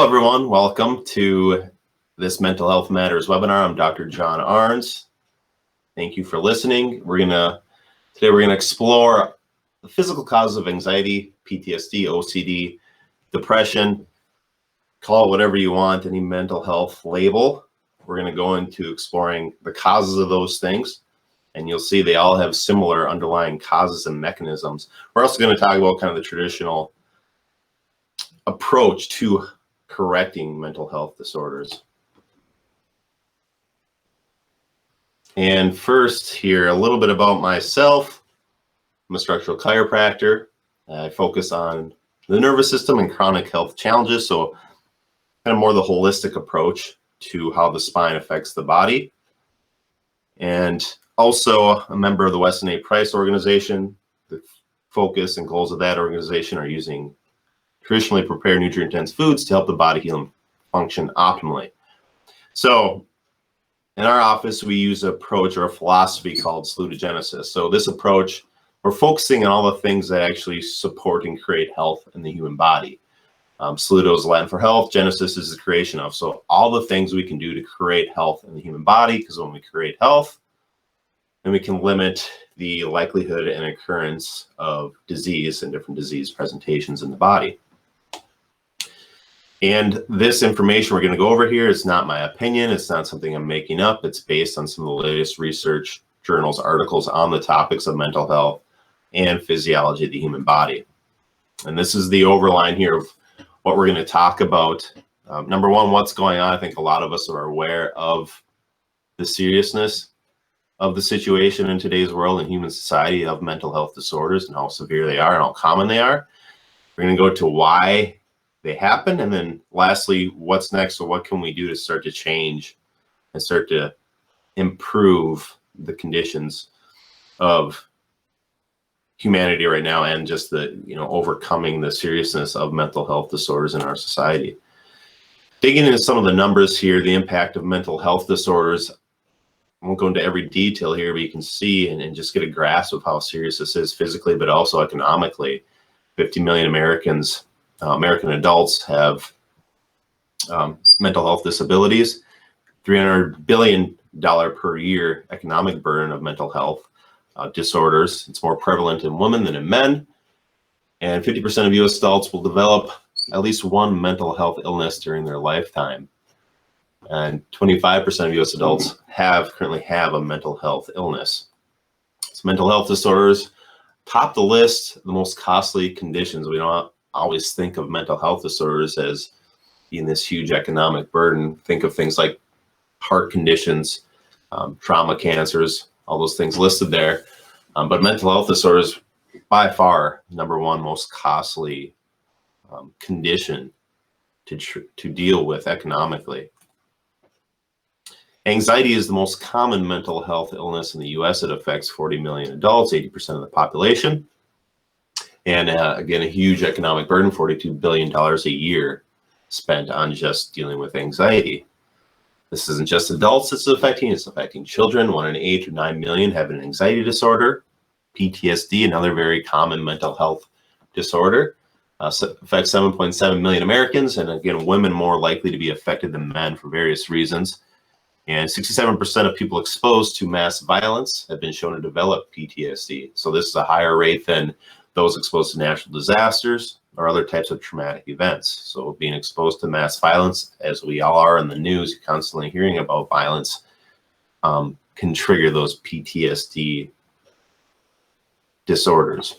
Hello, everyone. Welcome to this Mental Health Matters webinar. I'm Dr. John Arns. Thank you for listening. Today we're gonna explore the physical causes of anxiety, PTSD, OCD, depression. Call it whatever you want, any mental health label. We're gonna go into exploring the causes of those things, and you'll see they all have similar underlying causes and mechanisms. We're also gonna talk about kind of the traditional approach to correcting mental health disorders. And first here, a little bit about myself. I'm a structural chiropractor. I focus on the nervous system and chronic health challenges, so kind of more the holistic approach to how the spine affects the body. And also a member of the Weston A. Price organization. The focus and goals of that organization are using traditionally prepared nutrient-dense foods to help the body heal and function optimally. So in our office, we use an approach or a philosophy called salutogenesis. So this approach, we're focusing on all the things that actually support and create health in the human body. Saluto is Latin for health. Genesis is the creation of. So all the things we can do to create health in the human body, because when we create health, then we can limit the likelihood and occurrence of disease and different disease presentations in the body. And this information we're going to go over here is not my opinion. It's not something I'm making up. It's based on some of the latest research, journals, articles on the topics of mental health and physiology of the human body. And this is the overline here of what we're going to talk about. Number one, what's going on. I think a lot of us are aware of the seriousness of the situation in today's world and human society of mental health disorders and how severe they are and how common they are. We're going to go to why they happen, and then lastly, what's next, or what can we do to start to change and start to improve the conditions of humanity right now, and just the overcoming the seriousness of mental health disorders in our society. Digging into some of the numbers here, the impact of mental health disorders. I won't go into every detail here, but you can see and just get a grasp of how serious this is physically, but also economically. 50 million American adults have mental health disabilities. $300 billion per year economic burden of mental health disorders. It's more prevalent in women than in men. And 50% of U.S. adults will develop at least one mental health illness during their lifetime. And 25% of U.S. adults currently have a mental health illness. So mental health disorders top the list, the most costly conditions. We don't always think of mental health disorders as being this huge economic burden. Think of things like heart conditions, trauma, cancers, all those things listed there. But mental health disorders, by far, number one most costly condition to deal with economically. Anxiety is the most common mental health illness in the U.S. It affects 40 million adults, 80% of the population. And again, a huge economic burden, $42 billion a year spent on just dealing with anxiety. This isn't just adults it's affecting children. 1 in 8 or 9 million have an anxiety disorder. PTSD, another very common mental health disorder, affects 7.7 million Americans. And again, women more likely to be affected than men for various reasons. And 67% of people exposed to mass violence have been shown to develop PTSD. So this is a higher rate than those exposed to natural disasters or other types of traumatic events. So being exposed to mass violence, as we all are in the news, constantly hearing about violence, can trigger those PTSD disorders.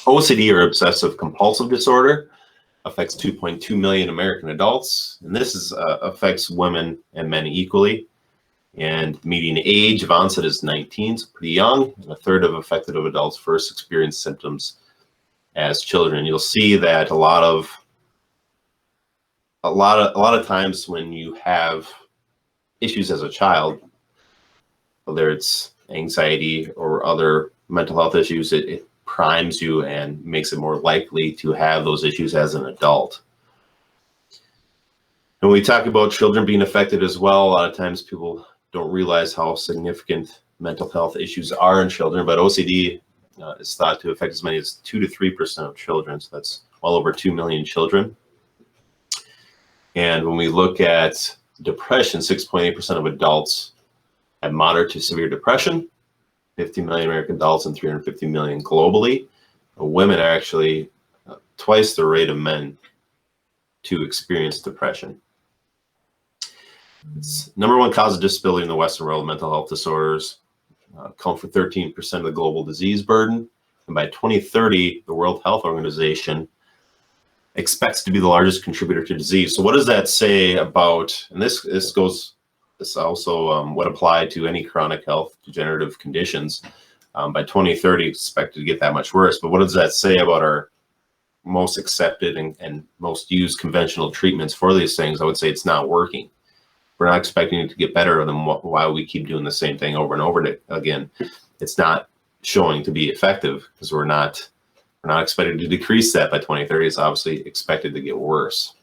OCD, or obsessive compulsive disorder, affects 2.2 million American adults. And this affects women and men equally. And median age of onset is 19, so pretty young. And a third of affected adults first experience symptoms as children. You'll see that a lot of times when you have issues as a child, whether it's anxiety or other mental health issues, it primes you and makes it more likely to have those issues as an adult. And when we talk about children being affected as well, a lot of times people don't realize how significant mental health issues are in children, but OCD is thought to affect as many as 2 to 3% of children. So that's well over 2 million children. And when we look at depression, 6.8% of adults have moderate to severe depression, 50 million American adults and 350 million globally. Women are actually twice the rate of men to experience depression. It's #1 cause of disability in the Western world. Mental health disorders account for 13% of the global disease burden. And by 2030, the World Health Organization expects to be the largest contributor to disease. So what does that say about, and this also would apply to any chronic health degenerative conditions. By 2030, expected to get that much worse. But what does that say about our most accepted and most used conventional treatments for these things? I would say it's not working. We're not expecting it to get better, then why we keep doing the same thing over and over again. It's not showing to be effective because we're not expected to decrease that by 2030. It's obviously expected to get worse.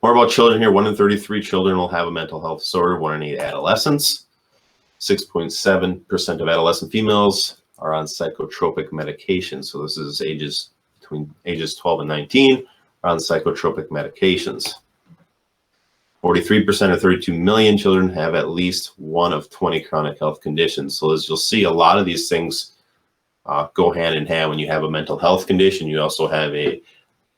More about children here. 1 in 33 children will have a mental health disorder, 1 in 8 adolescents. 6.7% of adolescent females are on psychotropic medications. So this is between ages 12 and 19 are on psychotropic medications. 43% of 32 million children have at least one of 20 chronic health conditions. So as you'll see, a lot of these things go hand in hand. When you have a mental health condition, you also have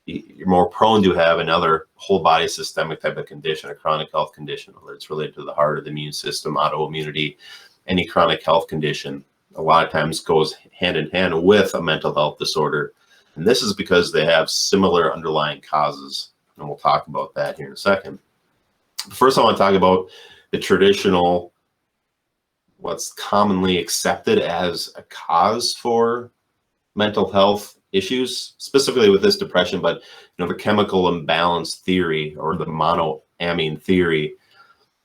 you're more prone to have another whole body systemic type of condition, a chronic health condition, whether it's related to the heart or the immune system, autoimmunity, any chronic health condition, a lot of times goes hand in hand with a mental health disorder. And this is because they have similar underlying causes. And we'll talk about that here in a second. First, I want to talk about the traditional, what's commonly accepted as a cause for mental health issues, specifically with this depression, but the chemical imbalance theory or the monoamine theory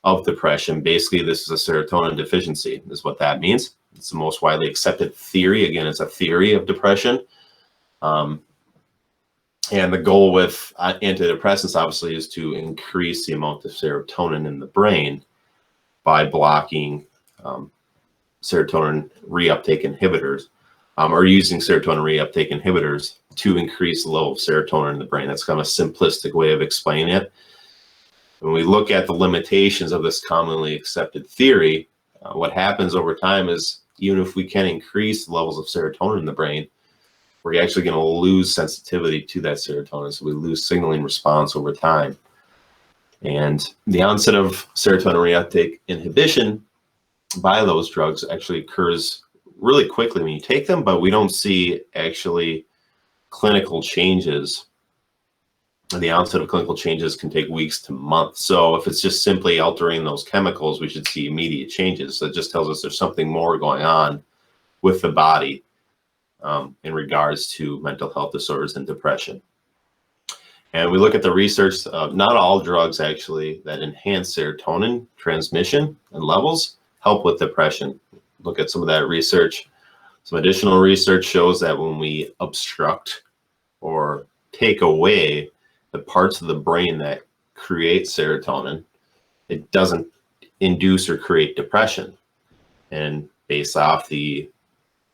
of depression. Basically, this is a serotonin deficiency, is what that means. It's the most widely accepted theory. Again, it's a theory of depression. And the goal with antidepressants, obviously, is to increase the amount of serotonin in the brain by blocking serotonin reuptake inhibitors, or using serotonin reuptake inhibitors to increase the level of serotonin in the brain. That's kind of a simplistic way of explaining it. When we look at the limitations of this commonly accepted theory, what happens over time is even if we can increase the levels of serotonin in the brain, we're actually going to lose sensitivity to that serotonin. So we lose signaling response over time. And the onset of serotonin reuptake inhibition by those drugs actually occurs really quickly when you take them, but we don't see actually clinical changes. The onset of clinical changes can take weeks to months. So if it's just simply altering those chemicals, we should see immediate changes. So it just tells us there's something more going on with the body in regards to mental health disorders and depression. And we look at the research, not all drugs actually that enhance serotonin transmission and levels help with depression. Look at some of that research. Some additional research shows that when we obstruct or take away the parts of the brain that create serotonin, it doesn't induce or create depression. And based off the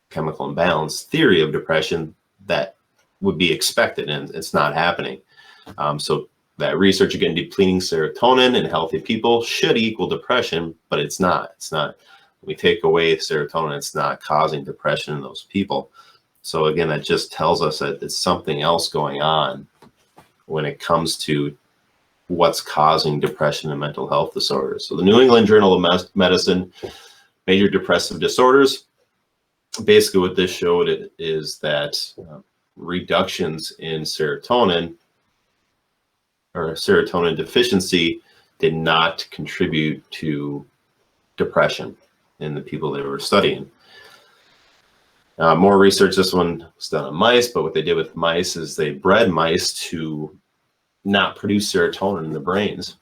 chemical imbalance theory of depression, that would be expected, and it's not happening. So that research, again, depleting serotonin in healthy people should equal depression, but it's not. It's not. When we take away serotonin, it's not causing depression in those people. So again, that just tells us that it's something else going on when it comes to what's causing depression and mental health disorders. So the New England Journal of Medicine, Major Depressive Disorders, basically what this showed is that reductions in serotonin or serotonin deficiency did not contribute to depression in the people they were studying. More research, this one was done on mice, but what they did with mice is they bred mice to not produce serotonin in the brains,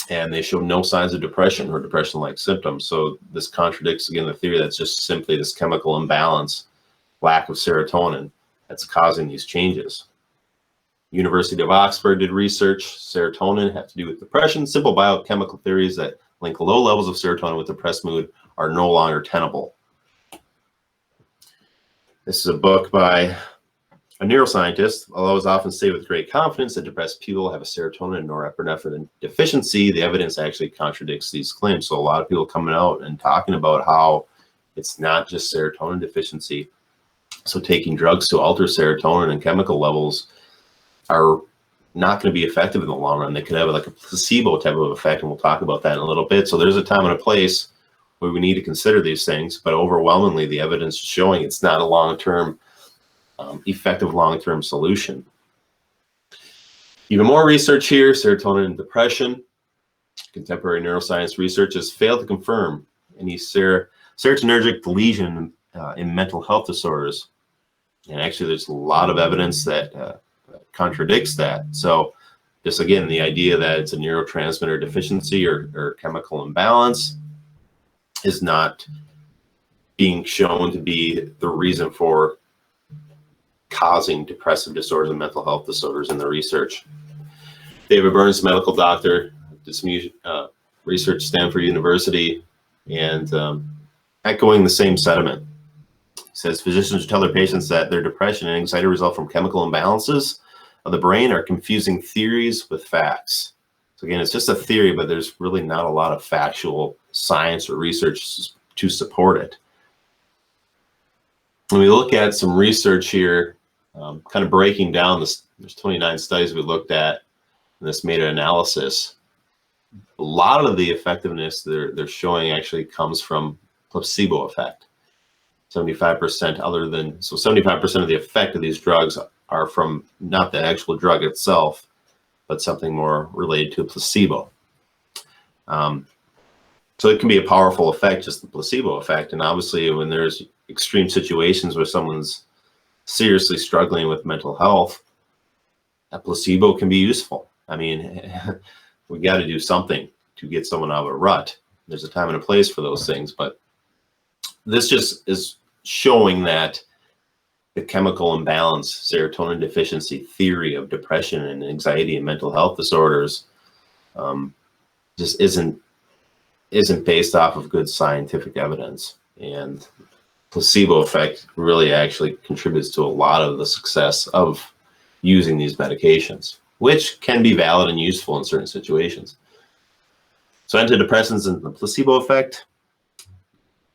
and they showed no signs of depression or depression-like symptoms. So this contradicts, again, the theory that's just simply this chemical imbalance, lack of serotonin, that's causing these changes. University of Oxford did research. Serotonin had to do with depression. Simple biochemical theories that link low levels of serotonin with depressed mood are no longer tenable. This is a book by A neuroscientist, although is often say with great confidence that depressed people have a serotonin and norepinephrine deficiency, the evidence actually contradicts these claims. So a lot of people coming out and talking about how it's not just serotonin deficiency. So taking drugs to alter serotonin and chemical levels are not going to be effective in the long run. They could have like a placebo type of effect, and we'll talk about that in a little bit. So there's a time and a place where we need to consider these things, but overwhelmingly the evidence is showing it's not a long-term, effective long-term solution. Even more research here, serotonin and depression. Contemporary neuroscience research has failed to confirm any serotonergic lesion in mental health disorders. And actually there's a lot of evidence that contradicts that. So just again, the idea that it's a neurotransmitter deficiency or chemical imbalance is not being shown to be the reason for causing depressive disorders and mental health disorders in the research. David Burns, medical doctor, did some research at Stanford University, and echoing the same sentiment. He says physicians tell their patients that their depression and anxiety result from chemical imbalances of the brain are confusing theories with facts. So again, it's just a theory, but there's really not a lot of factual science or research to support it. When we look at some research here, kind of breaking down this, there's 29 studies we looked at in this meta-analysis. A lot of the effectiveness they're showing actually comes from placebo effect. 75% other than, so 75% of the effect of these drugs are from not the actual drug itself, but something more related to a placebo. So it can be a powerful effect, just the placebo effect. And obviously when there's extreme situations where someone's seriously struggling with mental health, a placebo can be useful. I mean, we got to do something to get someone out of a rut. There's a time and a place for those things, but this just is showing that the chemical imbalance, serotonin deficiency theory of depression and anxiety and mental health disorders just isn't based off of good scientific evidence. And placebo effect really actually contributes to a lot of the success of using these medications, which can be valid and useful in certain situations. So antidepressants and the placebo effect.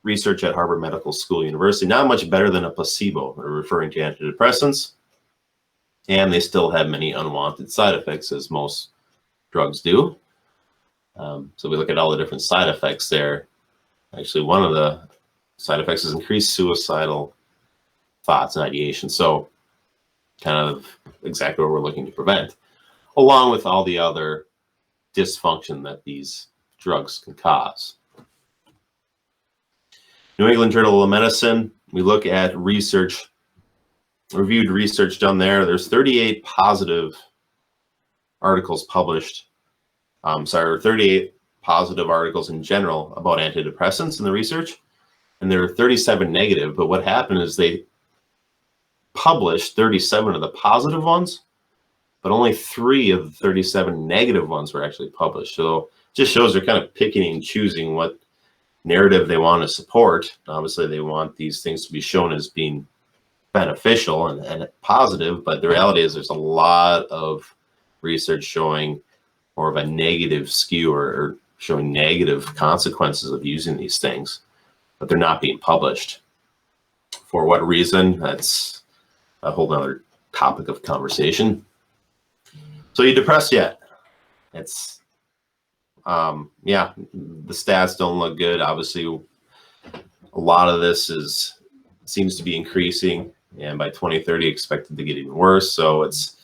Research at Harvard Medical School University, not much better than a placebo, referring to antidepressants, and they still have many unwanted side effects, as most drugs do. So we look at all the different side effects there. Actually, one of the side effects is increased suicidal thoughts and ideation. So kind of exactly what we're looking to prevent, along with all the other dysfunction that these drugs can cause. New England Journal of Medicine, we look at research, reviewed research done there. There's 38 positive articles published. 38 positive articles in general about antidepressants in the research, and there were 37 negative. But what happened is they published 37 of the positive ones, but only 3 of the 37 negative ones were actually published. So it just shows they're kind of picking and choosing what narrative they want to support. Obviously, they want these things to be shown as being beneficial and positive, but the reality is there's a lot of research showing more of a negative skew or showing negative consequences of using these things, but they're not being published. For what reason? That's a whole other topic of conversation. So you depressed yet? It's yeah, the stats don't look good. Obviously, a lot of this seems to be increasing, and by 2030 expected to get even worse. So it's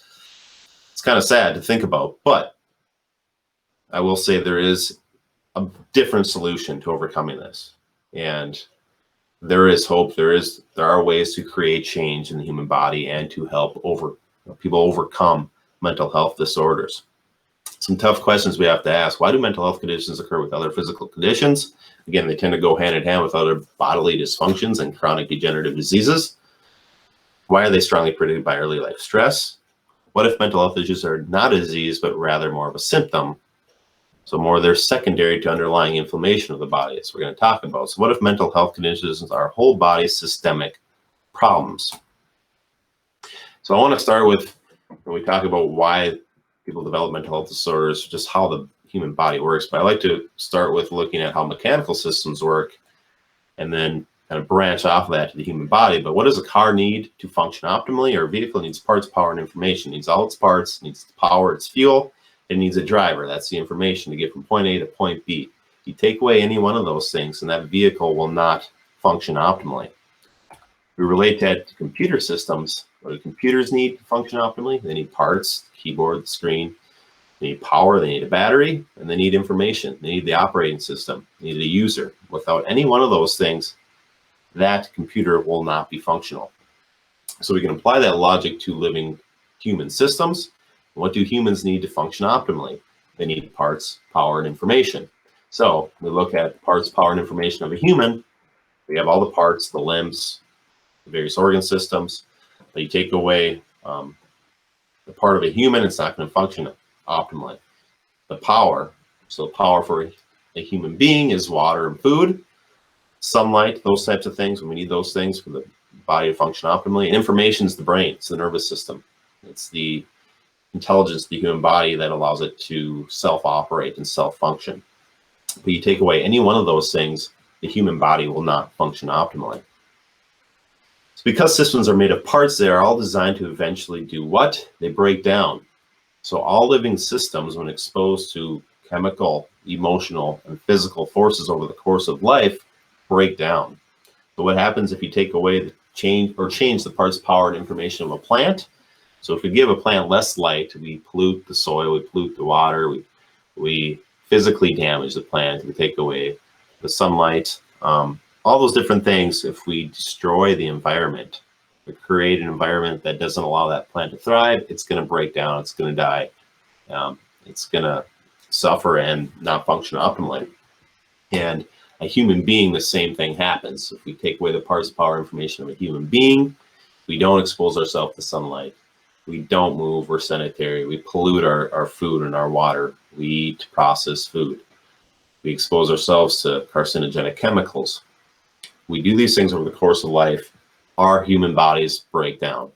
kind of sad to think about, but I will say there is a different solution to overcoming this, and there is hope. There are ways to create change in the human body and to help people overcome mental health disorders. Some tough questions we have to ask. Why do mental health conditions occur with other physical conditions? Again, they tend to go hand in hand with other bodily dysfunctions and chronic degenerative diseases. Why are they strongly predicted by early life stress? What if mental health issues are not a disease, but rather more of a symptom? So more they're secondary to underlying inflammation of the body, as we're going to talk about. So what if mental health conditions are whole body systemic problems? So I want to start with, when we talk about why people develop mental health disorders, just how the human body works. But I like to start with looking at how mechanical systems work and then kind of branch off of that to the human body. But what does a car need to function optimally? Or a vehicle needs parts, power, and information. It needs all its parts, it needs power, its fuel, it needs a driver. That's the information to get from point A to point B. If you take away any one of those things, and that vehicle will not function optimally. We relate that to computer systems. What do computers need to function optimally? They need parts, the keyboard, the screen. They need power, they need a battery, and they need information. They need the operating system, they need a user. Without any one of those things, that computer will not be functional. So we can apply that logic to living human systems. What do humans need to function optimally? They need parts, power, and information. So we look at parts, power, and information of a human. We have all the parts, the limbs, the various organ systems. But you take away the part of a human, it's not going to function optimally. The power, so power for a human being is water and food, sunlight, those types of things. When we need those things for the body to function optimally. And information is the brain, it's the nervous system. It's the intelligence of the human body that allows it to self-operate and self-function. But you take away any one of those things, the human body will not function optimally. So because systems are made of parts, they are all designed to eventually do what? They break down. So all living systems, when exposed to chemical, emotional, and physical forces over the course of life, break down. So what happens if you take away the change the parts, power, and information of a plant? So if we give a plant less light, we pollute the soil, we pollute the water, we physically damage the plant, we take away the sunlight, all those different things. If we destroy the environment, we create an environment that doesn't allow that plant to thrive, it's going to break down, it's going to die, it's going to suffer and not function optimally. And a human being, the same thing happens. If we take away the parts, power, information of a human being, we don't expose ourselves to sunlight, we don't move, we're sedentary, we pollute our food and our water, we eat processed food, we expose ourselves to carcinogenic chemicals. We do these things over the course of life, our human bodies break down.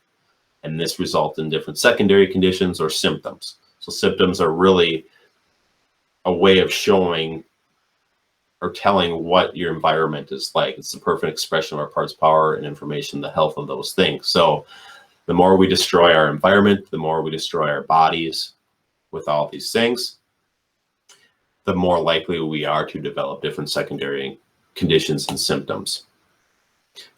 And this results in different secondary conditions or symptoms. So symptoms are really a way of showing or telling what your environment is like. It's the perfect expression of our parts, power, and information, the health of those things. So the more we destroy our environment, the more we destroy our bodies with all these things, the more likely we are to develop different secondary conditions and symptoms.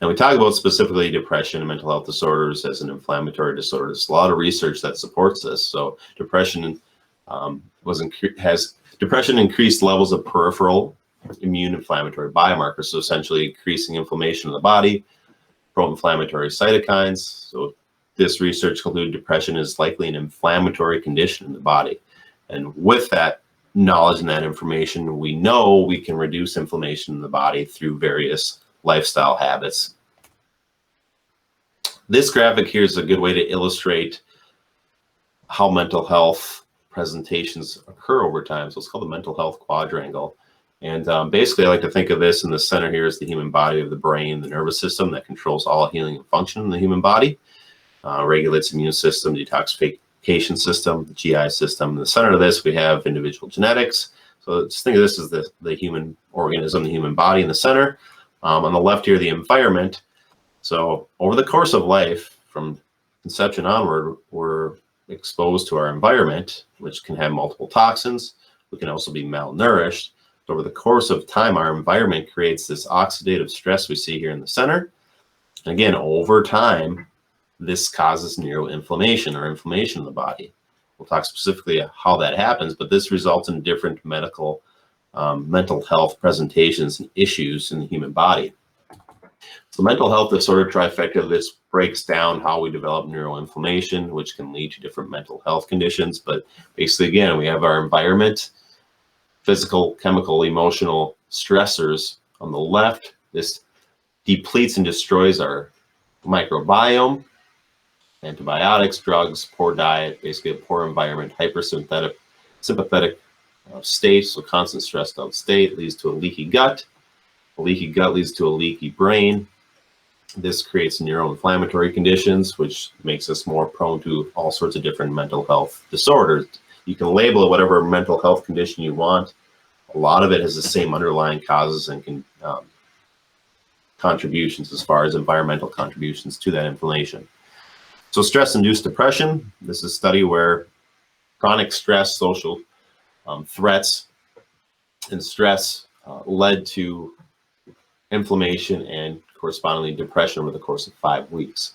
And we talk about specifically depression and mental health disorders as an inflammatory disorder. There's a lot of research that supports this. So depression depression increased levels of peripheral immune inflammatory biomarkers, so essentially increasing inflammation in the body, pro-inflammatory cytokines. So this research concluded depression is likely an inflammatory condition in the body. And with that knowledge and that information, we know we can reduce inflammation in the body through various lifestyle habits. This graphic here is a good way to illustrate how mental health presentations occur over time. So it's called the mental health quadrangle. And basically, I like to think of this in the center here as the human body of the brain, the nervous system that controls all healing and function in the human body, regulates immune system, detoxification system, the GI system. In the center of this, we have individual genetics. So just think of this as the human organism, the human body in the center. On the left here, the environment. So over the course of life, from conception onward, we're exposed to our environment, which can have multiple toxins. We can also be malnourished. Over the course of time, our environment creates this oxidative stress we see here in the center. And again, over time, this causes neuroinflammation or inflammation in the body. We'll talk specifically how that happens, but this results in different mental health presentations and issues in the human body. So mental health disorder trifecta, this breaks down how we develop neuroinflammation, which can lead to different mental health conditions. But basically, again, we have our environment, physical, chemical, emotional stressors on the left. This depletes and destroys our microbiome, antibiotics, drugs, poor diet, basically a poor environment, hypersympathetic state, so constant stressed out state leads to a leaky gut. A leaky gut leads to a leaky brain. This creates neuroinflammatory conditions, which makes us more prone to all sorts of different mental health disorders. You can label it whatever mental health condition you want. A lot of it has the same underlying causes and contributions as far as environmental contributions to that inflammation. So stress-induced depression, this is a study where chronic stress, social threats, and stress led to inflammation and correspondingly depression over the course of 5 weeks.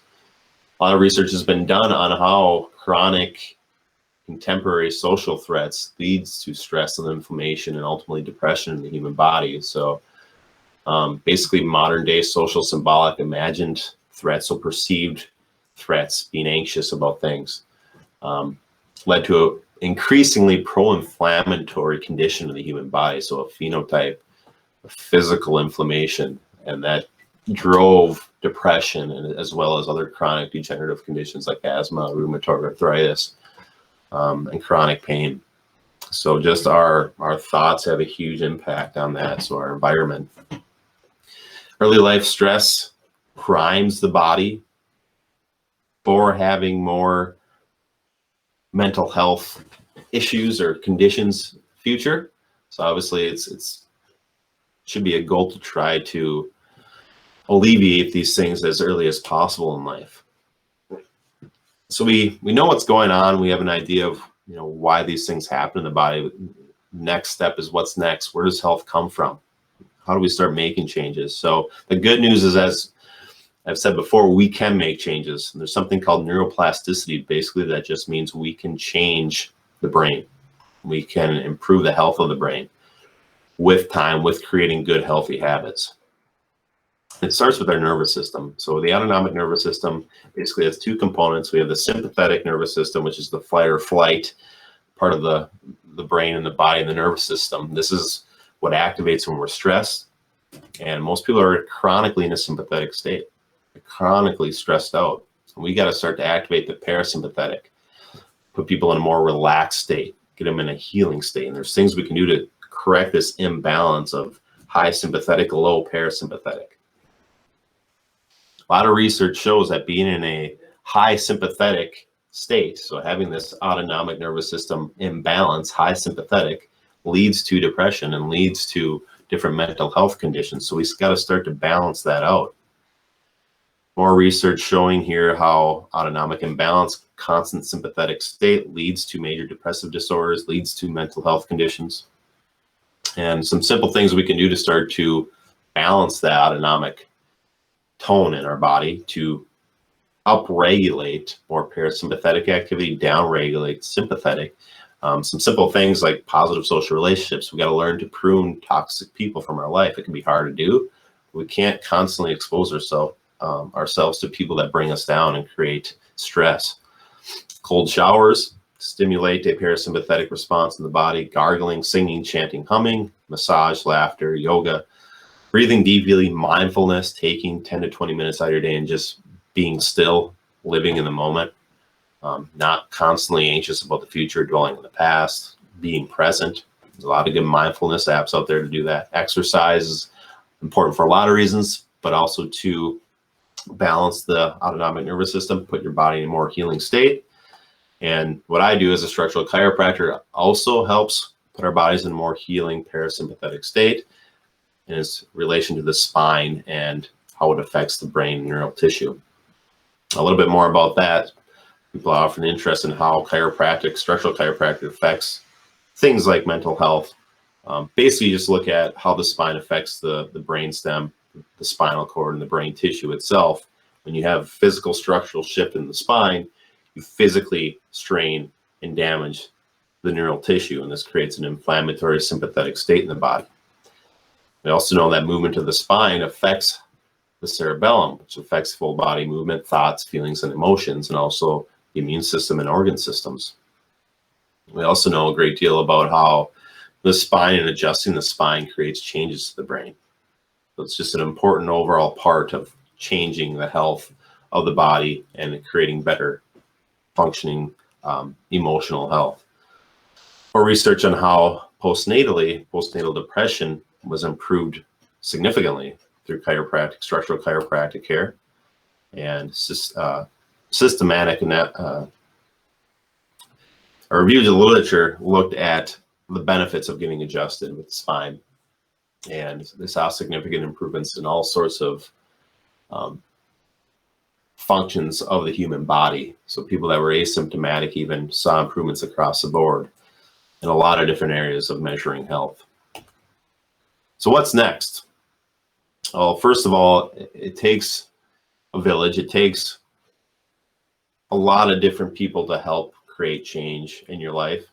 A lot of research has been done on how chronic contemporary social threats leads to stress and inflammation and ultimately depression in the human body. So basically modern day social symbolic imagined threats or perceived threats, being anxious about things, led to an increasingly pro-inflammatory condition in the human body. So a phenotype of physical inflammation, and that drove depression and as well as other chronic degenerative conditions like asthma, rheumatoid arthritis, and chronic pain. So just our thoughts have a huge impact on that. So our environment. Early life stress primes the body for having more mental health issues or conditions future. So obviously it's should be a goal to try to alleviate these things as early as possible in life. So we know what's going on. We have an idea of why these things happen in the body. Next step is what's next. Where does health come from? How do we start making changes? So the good news is, as I've said before, we can make changes. And there's something called neuroplasticity. Basically, that just means we can change the brain. We can improve the health of the brain with time, with creating good, healthy habits. It starts with our nervous system. So the autonomic nervous system basically has two components. We have the sympathetic nervous system, which is the fight or flight part of the brain and the body and the nervous system. This is what activates when we're stressed. And most people are chronically in a sympathetic state. They're chronically stressed out. So we got to start to activate the parasympathetic, put people in a more relaxed state, get them in a healing state. And there's things we can do to correct this imbalance of high sympathetic, low parasympathetic. A lot of research shows that being in a high sympathetic state, so having this autonomic nervous system imbalance, high sympathetic, leads to depression and leads to different mental health conditions. So we've got to start to balance that out. More research showing here how autonomic imbalance, constant sympathetic state leads to major depressive disorders, leads to mental health conditions. And some simple things we can do to start to balance that autonomic tone in our body to upregulate more parasympathetic activity, downregulate sympathetic. Some simple things like positive social relationships. We got to learn to prune toxic people from our life. It can be hard to do. We can't constantly expose ourselves to people that bring us down and create stress. Cold showers stimulate a parasympathetic response in the body. Gargling, singing, chanting, humming, massage, laughter, yoga, breathing deeply, mindfulness, taking 10 to 20 minutes out of your day and just being still, living in the moment, not constantly anxious about the future, dwelling in the past, being present. There's a lot of good mindfulness apps out there to do that. Exercise is important for a lot of reasons, but also to balance the autonomic nervous system, put your body in a more healing state. And what I do as a structural chiropractor also helps put our bodies in a more healing parasympathetic state in its relation to the spine and how it affects the brain and neural tissue. A little bit more about that. People are often interested in how structural chiropractic affects things like mental health. Basically, you just look at how the spine affects the brain stem, the spinal cord, and the brain tissue itself. When you have physical structural shift in the spine, you physically strain and damage the neural tissue, and this creates an inflammatory sympathetic state in the body. We also know that movement of the spine affects the cerebellum, which affects full body movement, thoughts, feelings, and emotions, and also the immune system and organ systems. We also know a great deal about how the spine and adjusting the spine creates changes to the brain. So it's just an important overall part of changing the health of the body and creating better functioning emotional health. Or research on how postnatal depression was improved significantly through structural chiropractic care. and systematic a review of the literature looked at the benefits of getting adjusted with the spine, and they saw significant improvements in all sorts of functions of the human body. So people that were asymptomatic even saw improvements across the board in a lot of different areas of measuring health. So what's next? Well, first of all, it takes a village. It takes a lot of different people to help create change in your life.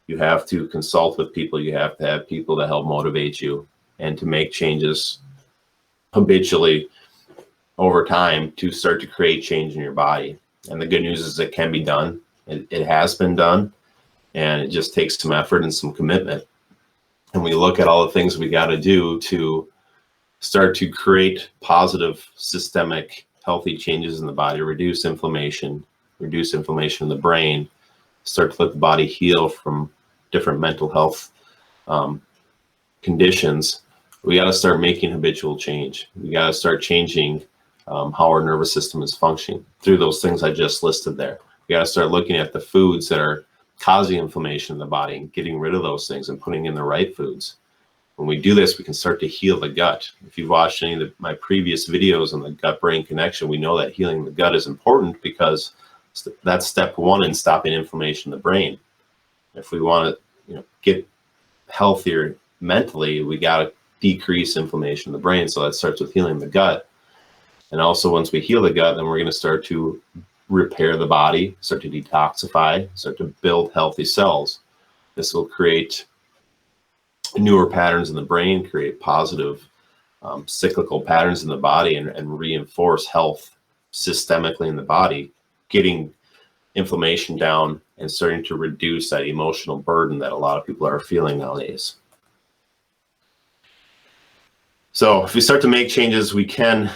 You have to consult with people. You have to have people to help motivate you and to make changes habitually over time to start to create change in your body. And the good news is it can be done. It has been done, and it just takes some effort and some commitment. And we look at all the things we got to do to start to create positive, systemic, healthy changes in the body, reduce inflammation in the brain, start to let the body heal from different mental health conditions. We got to start making habitual change. We got to start changing how our nervous system is functioning through those things I just listed there. We got to start looking at the foods that are causing inflammation in the body and getting rid of those things and putting in the right foods. When we do this, we can start to heal the gut. If you've watched any of my previous videos on the gut-brain connection, we know that healing the gut is important because that's step one in stopping inflammation in the brain. If we want to, get healthier mentally, we got to decrease inflammation in the brain. So that starts with healing the gut. And also, once we heal the gut, then we're going to start to repair the body, start to detoxify, start to build healthy cells. This will create newer patterns in the brain, create positive cyclical patterns in the body, and reinforce health systemically in the body, getting inflammation down and starting to reduce that emotional burden that a lot of people are feeling nowadays. So if we start to make changes, we can,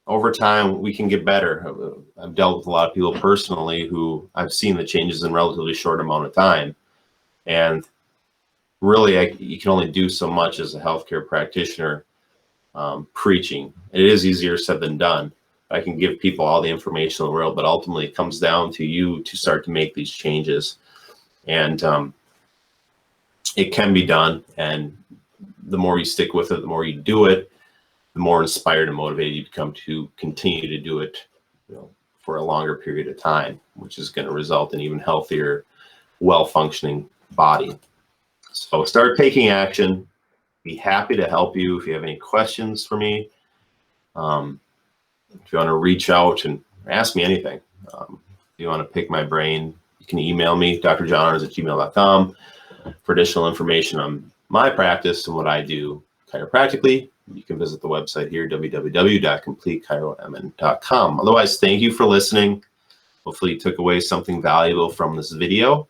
over time, we can get better. I've dealt with a lot of people personally who I've seen the changes in a relatively short amount of time. And really, you can only do so much as a healthcare practitioner preaching. It is easier said than done. I can give people all the information in the world, but ultimately it comes down to you to start to make these changes. And it can be done. And the more you stick with it, the more you do it, the more inspired and motivated you become to continue to do it, for a longer period of time, which is going to result in even healthier, well-functioning body. So start taking action. Be happy to help you. If you have any questions for me, if you want to reach out and ask me anything, if you want to pick my brain, you can email me, drjohnarns@gmail.com, for additional information on my practice and what I do chiropractically. You can visit the website here, www.completechiromn.com. Otherwise, thank you for listening. Hopefully you took away something valuable from this video,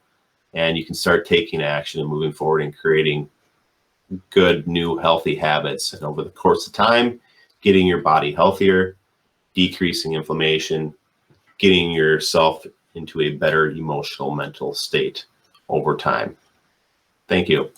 and you can start taking action and moving forward and creating good, new, healthy habits. And over the course of time, getting your body healthier, decreasing inflammation, getting yourself into a better emotional, mental state over time. Thank you.